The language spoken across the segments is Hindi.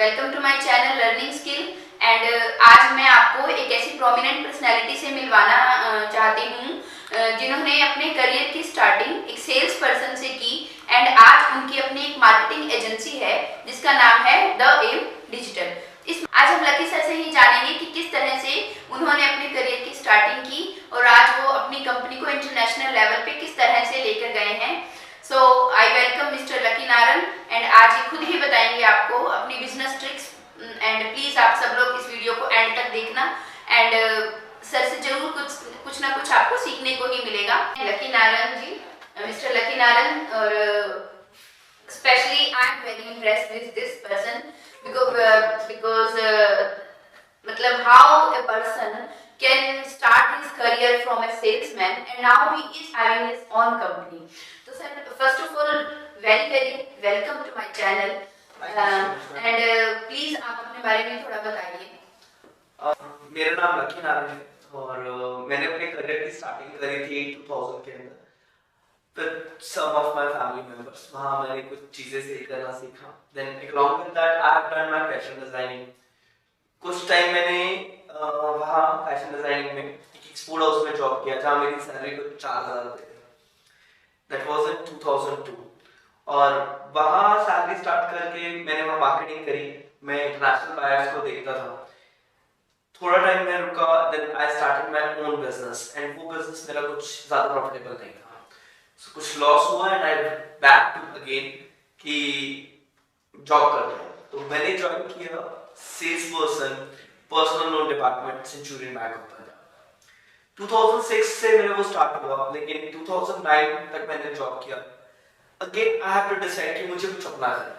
Welcome to my channel learning skill. And आज मैं आपको एक ऐसी प्रोमिनेंट पर्सनैलिटी से मिलवाना चाहती हूँ जिन्होंने अपने करियर की स्टार्टिंग एक सेल्स पर्सन से की एंड आज उनकी अपनी एक मार्केटिंग एजेंसी है जिसका नाम है द एम डिजिटल। आज हम लकी सर से ही जानेंगे कि किस तरह से उन्होंने अपने करियर की स्टार्टिंग की और आज वो अपनी कंपनी को इंटरनेशनल लेवल पे किस तरह से लेकर गए हैं। So I welcome mister Lucky Naran and आज ये खुद ही बताएंगे आपको अपनी बिजनेस ट्रिक्स एंड प्लीज आप सब लोग इस वीडियो को एंड तक देखना एंड सर से जरूर कुछ ना कुछ आपको सीखने को ही मिलेगा। लकी नारन जी, मिस्टर लकी नारन, और specially I am very impressed with this person because मतलब how a person can start his career from a salesman and now he is having his own company. So sir, first of all, very welcome to my channel and please आप अपने बारे में थोड़ा बताइए। मेरा नाम लकी नारायण है और मैंने अपने करियर की स्टार्टिंग करी थी 2000 के अंदर with some of my family members। वहाँ मैंने कुछ चीजें सेल करना सीखा। Then along with that I have done my fashion designing। कुछ टाइम मैंने वहाँ फैशन डिजाइनिंग में एक एक्सपोर्ट हाउस में जॉब किया जहाँ मेरी सैलरी कुछ 4000 रुपये थी। दैट वाज इन 2002 और वहाँ सैलरी स्टार्ट करके मैंने वहाँ मार्केटिंग करी। मैं इंटरनेशनल बायर्स को देखता था। थोड़ा टाइम मैं रुका, then I started my own business and वो बिजनेस मेरा कुछ ज़्यादा प्रॉफिटेबल नहीं था। सो कुछ लॉस हुआ and I back to again कि जॉब करना है। तो मैंने ज्वाइन किया sales person personal loan department Centurion Bank of Punjab. 2006 से मेरा वो स्टार्ट हुआ लेकिन 2009 तक मैंने जॉब किया। Again I have to decide कि मुझे कुछ अपना करना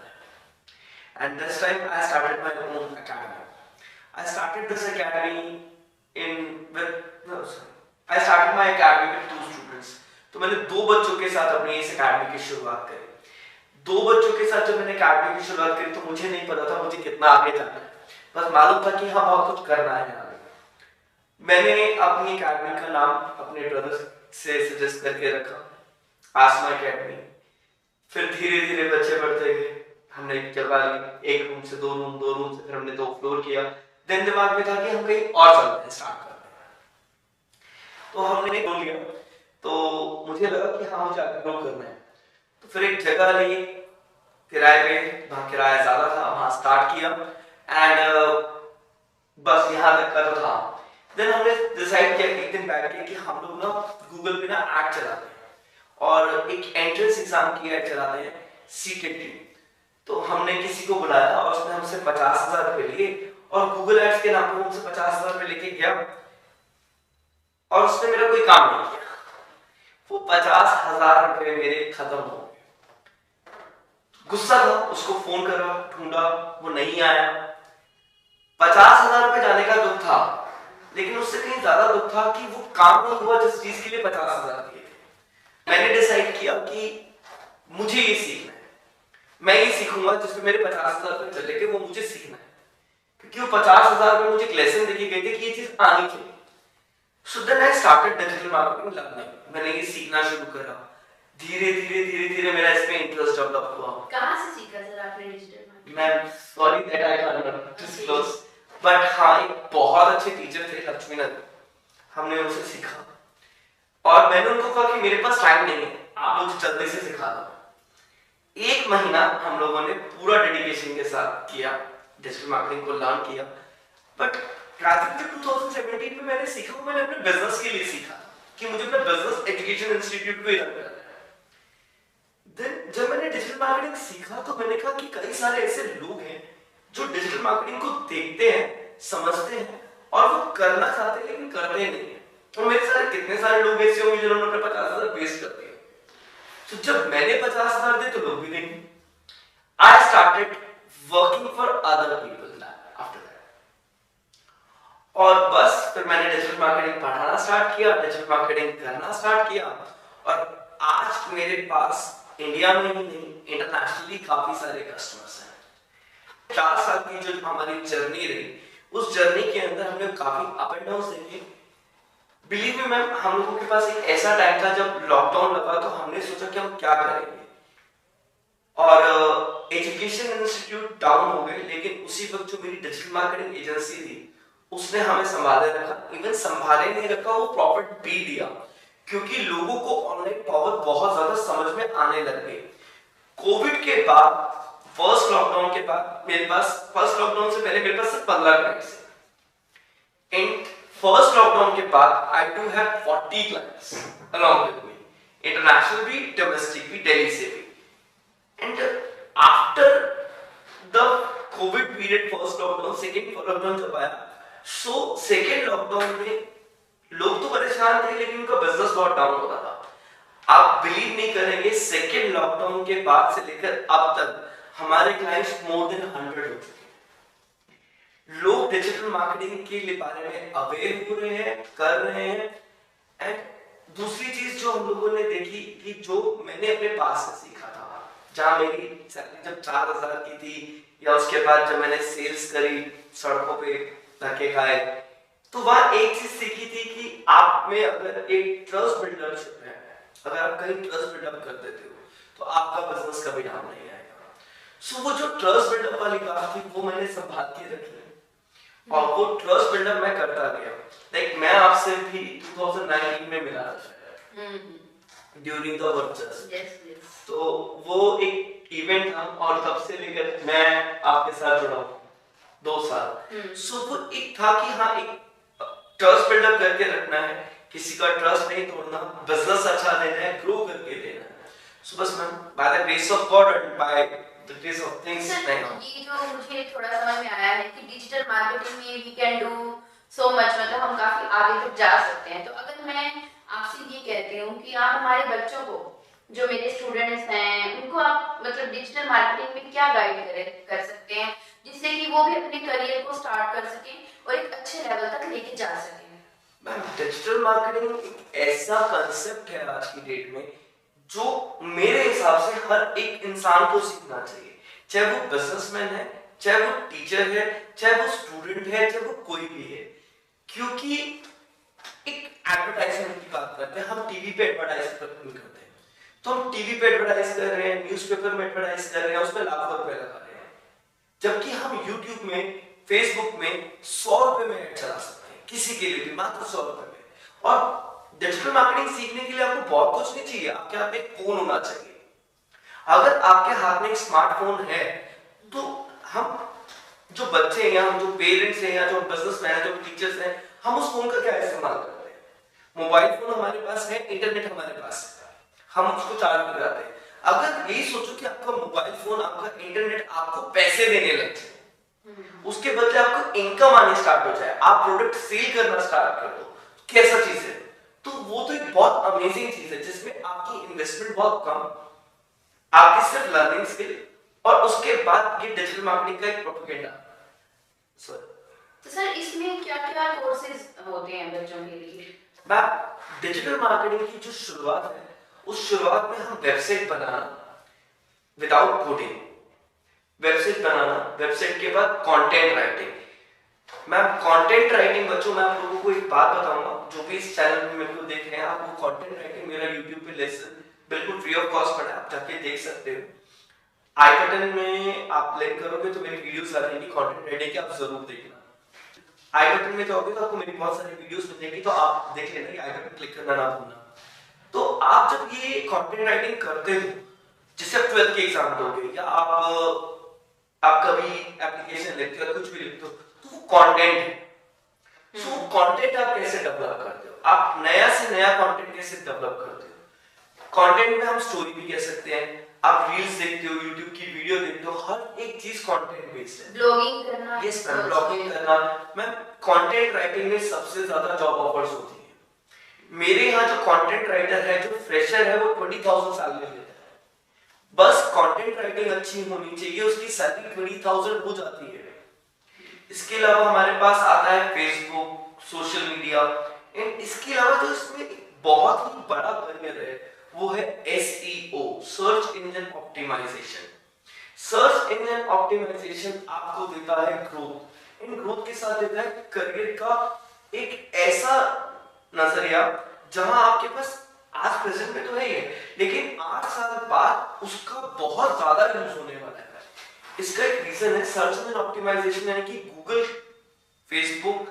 है and this time I started my own academy. I started this academy I started my academy with 2 students. तो मैंने 2 बच्चों के साथ अपनी इस एकेडमी की शुरुआत करी। 2 बच्चों के साथ जब मैंने एकेडमी की शुरुआत करी तो मुझे नहीं पता था मुझे कितना आगे जाना है, बस मालूम था कि हाँ बहुत कुछ करना है आगे। मैंने अपनी एकेडमी का नाम अपने ब्रदर से सजेस्ट करके रखा आसमा एकेडमी। फिर धीरे धीरे बच्चे बढ़ते गए। हमने एक जगह ली, 1 रूम से 2 रूम, 2 रूम से फिर हमने 2 फ्लोर किया। दिन दिमाग में था कि हम कहीं और चलते हैं, स्टार्ट करते हैं। तो हमने एक लिया तो मुझे लगा कि हाँ मुझे आगे ग्रो करना है। तो फिर एक जगह ली किराए पे, वहाँ किराया ज्यादा था, वहाँ स्टार्ट किया एंड बस यहाँ तक का तो था। देन हमने डिसाइड किया एक दिन बैठ के कि हम लोग ना गूगल पे ना ऐड चलाते हैं और एक एंट्रेंस एग्जाम की ऐड चलाते हैं CTET। तो हमने किसी को बुलाया और उसने हमसे 50,000 रुपए लिए और गूगल एड्स के नाम पर हमसे 50,000 रुपए लेके गया और उसने मेरा कोई काम नहीं किया। वो 50,000 रुपए मेरे खत्म हो गए। गुस्सा था, उसको फोन करा, ढूंढा, वो नहीं आया। 50,000 रुपए जाने का दुख था लेकिन उससे कहीं ज्यादा दुख था कि वो काम नहीं हुआ जिस चीज के लिए 50,000 दिए थे। मैंने डिसाइड किया कि मुझे ये सीखना है, मैं ये सीखूंगा जिसमें मेरे 50,000 रुपए चले गए वो मुझे सीखना है, क्योंकि वो 50,000 रुपए मुझे एक लेसन देके गए थे कि ये चीज आनी चाहिए। So then I started digital marketing learning. मैंने ये सीखना शुरू करा। धीरे धीरे मेरा इसमें इंटरेस्ट डेवलप हुआ। कहाँ से सीखा सर आपने डिजिटल मार्केटिंग? मैं sorry that I can't disclose, but हाँ एक बहुत अच्छे टीचर थे लक्ष्मीनंदन, हमने उनसे सीखा और मैंने उनको कहा कि मेरे पास टाइम नहीं है, आप मुझे जल्दी से सिखा दो। 1 महीना हम लोगों ने पूरा डेडिकेशन के साथ किया, डिजिटल मार्केटिंग को लर्न किया। बट ग्रेजुएट 2017 में मैंने सीखा, मैंने अपने बिजनेस के लिए सीखा कि मुझे अपना बिजनेस एजुकेशन इंस्टीट्यूट पे रन करना है। देन जब मैंने डिजिटल मार्केटिंग सीखा तो मैंने कहा कि कई सारे ऐसे लोग हैं जो डिजिटल मार्केटिंग को देखते हैं, समझते हैं और वो करना चाहते हैं लेकिन करते नहीं है। और मेरे साथ कितने सारे लोग ऐसे होंगे जिन्होंने अपने 50,000 वेस्ट कर दिए। तो जब मैंने 50,000 दिए तो लोग भी देंगे। I started working for other people after that और बस फिर मैंने डिजिटल मार्केटिंग पढ़ाना स्टार्ट किया, डिजिटल मार्केटिंग करना स्टार्ट किया और आज मेरे पास इंडिया में ही नहीं इंटरनेशनली काफी सारे कस्टमर्स हैं। 4 साल की जो हमारी जर्नी रही, उस जर्नी के अंदर हमने काफी अप एंड डाउन देखे। बिलीव मी मैम, हम लोगों के पास एक ऐसा टाइम था जब लॉकडाउन लगा तो हमने सोचा कि हम क्या करेंगे और एजुकेशन एजुकेशन इंस्टीट्यूट डाउन हो गए, लेकिन उसी वक्त जो मेरी डिजिटल मार्केटिंग एजेंसी थी उसने हमें संभाले रखा। इवन संभाले नहीं रखा, वो प्रॉफिट भी दिया, क्योंकि लोगों को ऑनलाइन पावर बहुत ज्यादा समझ में आने लग गई। कोविड के बाद, फर्स्ट लॉकडाउन के बाद मेरे पास, फर्स्ट लॉकडाउन से पहले मेरे पास सिर्फ 15 क्लाइंट्स थे। एंड फर्स्ट लॉकडाउन के बाद I do have 40 clients along with me, international भी, डोमेस्टिक भी, दिल्ली से भी। And after the Covid period, first lockdown, second lockdown जब आया, सो सेकेंड लॉकडाउन में लोग तो परेशान थे, लेकिन उनका बिजनेस बहुत डाउन हो रहा था। आप बिलीव नहीं करेंगे, सेकेंड लॉकडाउन के बाद से लेकर अब तक हमारे क्लाइंट्स मोर देन 100 हो चुके हैं। लोग डिजिटल मार्केटिंग के बारे में अवेयर हो रहे हैं, कर रहे हैं। एंड दूसरी चीज जो हम लोगों ने देखी कि जो मैंने अपने पास से सीखा था, जहां मेरी सैलरी जब 4000 की थी, या उसके बाद जब मैंने सेल्स करी, सड़कों पे धक्के खाए, तो वहां एक चीज सीखी थी कि आप में अगर एक ट्रस्ट बिल्डरशिप है, अगर आप कहीं ट्रस्ट बिल्डअप कर देते हो तो आपका बिजनेस कभी डाउन नहीं आएगा। सो वो जो ट्रस्ट बिल्डअप वाली बात थी वो मैंने संभाल के रखी, और वो ट्रस्ट बिल्डअप मैं करता गया। लाइक मैं आपसे भी 2019 में मिला था ड्यूरिंग द वर्चर्स, तो वो एक इवेंट था, और तब से लेकर मैं आपके साथ जुड़ा हूँ 2 साल। सो वो एक था कि हाँ, एक ट्रस्ट बिल्डअप करके रखना है, किसी का ट्रस्ट नहीं तोड़ना, बिजनेस अच्छा देना है, ग्रो करके देना है। सो बस मैं by the grace of God and by the grace of things, ये जो मुझे थोड़ा समझ में आया है कि डिजिटल मार्केटिंग में we can do so much, मतलब हम काफी आगे तक जा सकते हैं। तो अगर मैं आपसे ये कहती हूँ कि आप हमारे बच्चों को, जो मेरे स्टूडेंट्स हैं, उनको आप मतलब डिजिटल मार्केटिंग में क्या गाइड कर सकते हैं, जिससे कि वो भी अपने करियर को स्टार्ट कर सकें और एक अच्छे लेवल तक लेके जा सकें? मैम, डिजिटल मार्केटिंग एक ऐसा कंसेप्ट है आज की डेट में जो मेरे हिसाब से हर एक इंसान को सीखना चाहिए, चाहे वो बिजनेसमैन है, चाहे वो टीचर है, चाहे वो स्टूडेंट है, चाहे वो कोई भी है। क्योंकि एक एडवर्टाइजमेंट की बात करते हैं, हम टीवी पे एडवर्टाइज करते हैं, तो हम टीवी पे एडवर्टाइज कर रहे हैं, न्यूज़पेपर में एडवर्टाइज कर रहे हैं, उस पर लाखों रुपए लगा रहे हैं, जबकि हम यूट्यूब में, फेसबुक में 100 रुपए में ऐड चला सकते हैं, किसी के लिए भी मात्र 100 रुपए में। और डिजिटल मार्केटिंग सीखने के लिए आपको बहुत कुछ नहीं चाहिए, आपके हाथ में एक फोन होना चाहिए। अगर आपके हाथ में एक स्मार्टफोन है, तो हम जो बच्चे हैं, या हम जो पेरेंट्स हैं, या जो बिजनेसमैन हैं, जो टीचर्स हैं, हम उस फोन का क्या इस्तेमाल करते हैं? मोबाइल फोन हमारे पास है, इंटरनेट हमारे पास है, हम उसको चार्ज में लगाते हैं। अगर यही सोचो कि आपका मोबाइल फोन, आपका इंटरनेट आपको पैसे देने लग जाए, उसके बदले आपको इनकम आनी स्टार्ट हो जाए, आप प्रोडक्ट सेल करना स्टार्ट कर दो, कैसा चीज है? तो वो तो एक बहुत अमेजिंग चीज है, जिसमें आपकी इन्वेस्टमेंट बहुत कम, आपकी सिर्फ लर्निंग स्किल, और उसके बाद ये डिजिटल मार्केटिंग का एक प्रोपेगेंडा। तो सर इसमें क्या-क्या कोर्सेज होते हैं बच्चों के लिए? डिजिटल मार्केटिंग की जो शुरुआत है, उस शुरुआत में हम वेबसाइट बनाना विदाउट कोडिंग, वेबसाइट बनाना, वेबसाइट के बाद कंटेंट राइटिंग। मैं कंटेंट राइटिंग बच्चों, मैं आप लोगों को एक बात बताऊंगा, जो भी इस चैनल में मेरे को देख रहे हैं, आपको कंटेंट राइटिंग मेरा YouTube पे लेसन बिल्कुल फ्री ऑफ कॉस्ट पड़ा है, आप जाके देख सकते हो। आई बटन में आप क्लिक करोगे तो मेरी वीडियोस आ जाएंगी कंटेंट राइटिंग की, आप जरूर देखना। आई बटन में जाओगे तो आपको मेरी बहुत सारी वीडियोस मिलेंगी, तो आप देख लेना, आई बटन क्लिक करना ना भूलना। तो आप जब ये कंटेंट राइटिंग करते हो, जैसे आप 12th के एग्जाम दोगे, या आप कभी एप्लीकेशन लिखते हो, कुछ भी लिखते हो, तो वो कंटेंट है। सो कंटेंट आप कैसे डेवलप करते हो, आप नया से नया कंटेंट कैसे डेवलप करते हो? कंटेंट में हम स्टोरी भी कह सकते हैं, आप रील्स देखते हो, YouTube की वीडियो देखते हो, हर एक चीज कंटेंट बेस्ड है। ब्लॉगिंग करना, यस मैम, ब्लॉगिंग करना। मैम, कंटेंट राइटिंग में सबसे ज्यादा जॉब ऑफर्स होती है। मेरे यहाँ जो कंटेंट राइटर है, जो फ्रेशर है, वो 20,000 सैलरी लेता है। बस कंटेंट राइटिंग अच्छी होनी चाहिए, उसकी सैलरी 20,000 हो जाती है। इसके अलावा हमारे पास आता है फेसबुक, सोशल मीडिया, एंड इसके अलावा जो इसमें बहुत ही बड़ा करियर है, वो है SEO, search engine optimisation. Search engine optimisation आपको देता है ग्रोथ, इन ग्रोथ के साथ देता है करियर का एक ऐसा नजरिया जहां आपके पास आज प्रेजेंट में तो है ही है, लेकिन 8 साल बाद उसका बहुत ज्यादा यूज होने वाला है। इसका एक रीजन है सर्च इंजन ऑप्टिमाइजेशन, यानी कि Google, Facebook,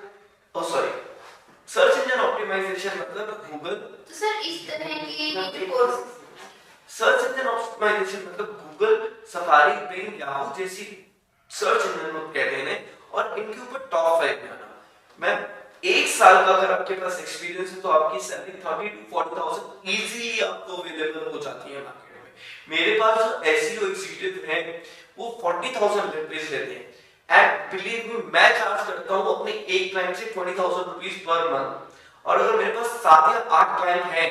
sorry, search engine optimisation मतलब गूगल। तो सर इस तरह के जो कोर्स, सर्च इंजन ऑप्टिमाइजेशन मतलब गूगल, सफारी, बिंग, याहू जैसी सर्च इंजन कहते हैं और इनके ऊपर टॉप 5 में आना। मैं एक साल का अगर आपके पास एक्सपीरियंस है तो आपकी सैलरी 30 to 40,000 इजीली आपको अवेलेबल हो जाती है मार्केट में। मेरे पास जो एसईओ एग्जीक्यूटिव हैं वो 40,000 रुपीस लेते हैं एंड बिलीव मी मैं चार्ज करता हूँ अपने एक क्लाइंट से 20,000 रुपीस पर मंथ। और अगर मेरे पास 7 या 8 क्लाइंट हैं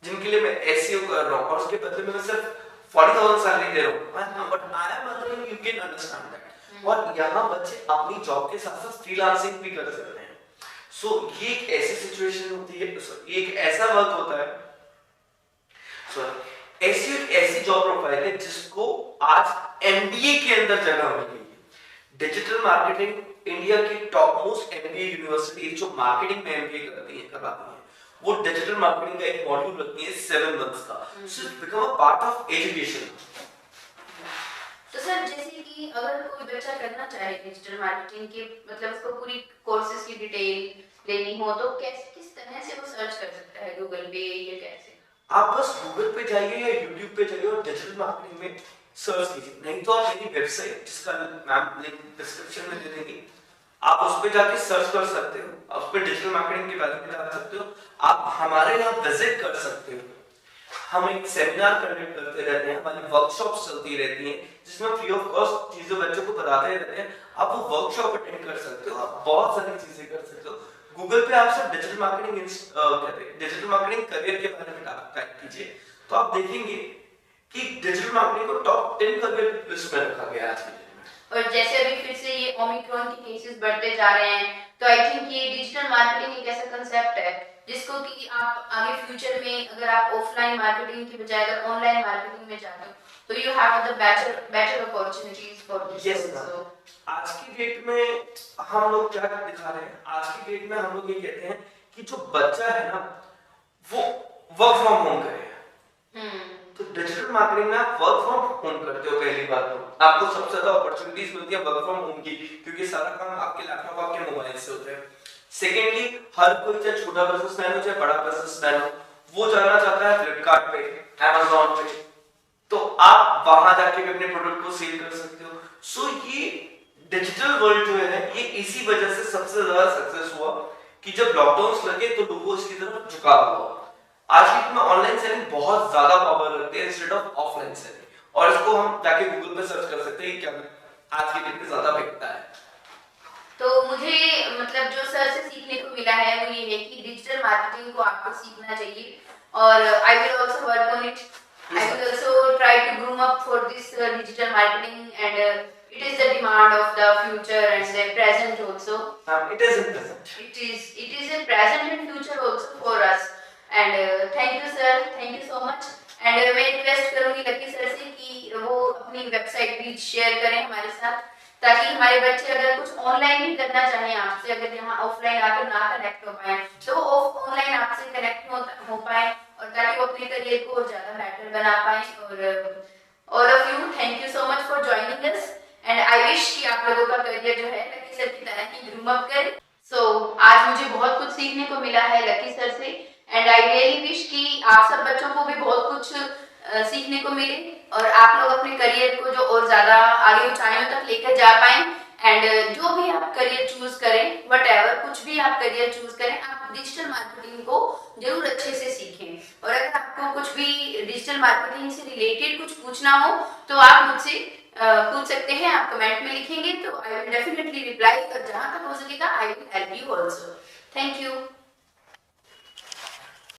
जिनके लिए मैं एसईओ कर रहा हूँ और उसके बदले में मैं सिर्फ 40,000 सैलरी दे रहा हूँ, but I am earning, you can understand that. और यहाँ बच्चे अपनी जॉब के साथ साथ फ्रीलांसिंग भी कर सकते हैं। सो ये एक ऐसी सिचुएशन होती है, ये एक ऐसा वर्क होता है, ऐसी ऐसी जॉब प्रोफाइल है जिसको आज एमबीए के अंदर जगह मिल गई है। डिजिटल मार्केटिंग इंडिया की टॉप मोस्ट एमबीए यूनिवर्सिटी जो मार्केटिंग में एमबीए करती है वो डिजिटल मार्केटिंग का एक मॉड्यूल रखती है 7 मंथ्स का। So it's become a part of education. तो सर जैसे कि अगर कोई बच्चा करना चाहे डिजिटल मार्केटिंग के, मतलब उसको पूरी कोर्सेज की डिटेल लेनी हो तो कैसे, किस तरह से वो सर्च कर सकता है गूगल पे या कैसे? आप बस गूगल पे जाइए या यूट्यूब पे जाइए और डिजिटल मार्केटिंग में सर्च कीजिए, नहीं तो आप मेरी वेबसाइट जिसका मैम लिंक डिस्क्रिप्शन में दे देंगे, आप उस पे जाके सर्च कर सकते हो, आप उस पे डिजिटल मार्केटिंग के बारे में जान सकते हो, आप हमारे यहाँ विजिट कर सकते हो। हम एक सेमिनार कंडक्ट करते रहते हैं, हमारी वर्कशॉप्स चलती रहती हैं जिसमें फ्री ऑफ कॉस्ट चीजें बच्चों को बताते रहते हैं। आप वो वर्कशॉप अटेंड कर सकते हो, आप बहुत सारी चीजें कर सकते हो। गूगल पे आप सिर्फ डिजिटल मार्केटिंग कहते हैं डिजिटल मार्केटिंग करियर के बारे में टाइप कीजिए तो आप देखेंगे कि डिजिटल मार्केटिंग को टॉप 10 करियर लिस्ट में रखा गया है आज के दिन में। और जैसे अभी फिर से ये ओमिक्रॉन के केसेस बढ़ते जा रहे हैं, तो आई थिंक ये डिजिटल मार्केटिंग एक ऐसा कंसेप्ट है जिसको कि आप आगे फ्यूचर में अगर आप ऑफलाइन मार्केटिंग की बजाय अगर ऑनलाइन मार्केटिंग में जाते हो तो you have the better opportunities for this. आज की डेट में हम लोग क्या दिखा रहे हैं, आज की डेट में हम लोग ये कहते हैं कि जो बच्चा है ना वो वर्क फ्रॉम होम करे। तो डिजिटल मार्केटिंग में आप वर्क फ्रॉम होम करते हो, पहली बात तो आपको सबसे ज्यादा अपॉर्चुनिटीज मिलती है वर्क फ्रॉम होम की, क्योंकि सारा काम आपके लैपटॉप आपके मोबाइल से होता है। सेकेंडली हर कोई चाहे छोटा बिजनेसमैन हो चाहे बड़ा बिजनेसमैन हो, वो जाना चाहता है फ्लिपकार्ट पे, अमेज़न पे, तो आप वहां जाके भी अपने प्रोडक्ट को सेल कर सकते हो। सो ये डिजिटल वर्ल्ड जो है ये इसी वजह से सबसे ज्यादा सक्सेस हुआ कि जब लॉकडाउन लगे तो लोगों इसकी तरफ झुकाव हुआ। आज की डेट में ऑनलाइन सेलिंग बहुत ज्यादा पावर रखते हैं इंस्टेड ऑफ ऑफलाइन सेलिंग, और इसको हम जाके गूगल पे सर्च कर सकते हैं क्या आज की डेट में ज्यादा बिकता है। तो मुझे मतलब जो सर से सीखने को मिला है वो ये है कि डिजिटल मार्केटिंग को आपको सीखना चाहिए और I will also work on it. I will also try to groom up for this digital marketing and it is the demand of the future and the present also. It is in present. It is in present and future also for us. And thank you sir, thank you so much. And मैं रिक्वेस्ट करूँगी लकी सर से कि वो अपनी वेबसाइट भी शेयर करें हमारे साथ, ताकि हमारे बच्चे अगर कुछ ऑनलाइन भी करना चाहें आपसे, अगर यहाँ ऑफलाइन आकर ना कनेक्ट हो पाए तो वो ऑनलाइन आपसे कनेक्ट हो पाए और ताकि वो अपने करियर को ज्यादा बेटर बना पाए। और all of you thank you so much for joining us and I wish कि आप लोगों का करियर जो है लकी सर की तरह ही ग्रूम अप करे। सो आज मुझे बहुत कुछ सीखने को मिला है लकी सर से एंड आई रियली विश कि आप सब बच्चों को भी बहुत कुछ सीखने को मिले और आप लोग अपने करियर को जो और ज्यादा आगे ऊंचाइयों तक लेकर जा पाए। एंड जो भी आप करियर चूज करें, व्हाटएवर कुछ भी आप करियर चूज करें, आप डिजिटल मार्केटिंग को जरूर अच्छे से सीखें। और अगर आपको कुछ भी डिजिटल मार्केटिंग से रिलेटेड कुछ पूछना हो तो आप मुझसे पूछ सकते हैं, आप कमेंट में लिखेंगे तो आई विल डेफिनेटली रिप्लाई और जहां तक हो सकेगा I will help you also. Thank you.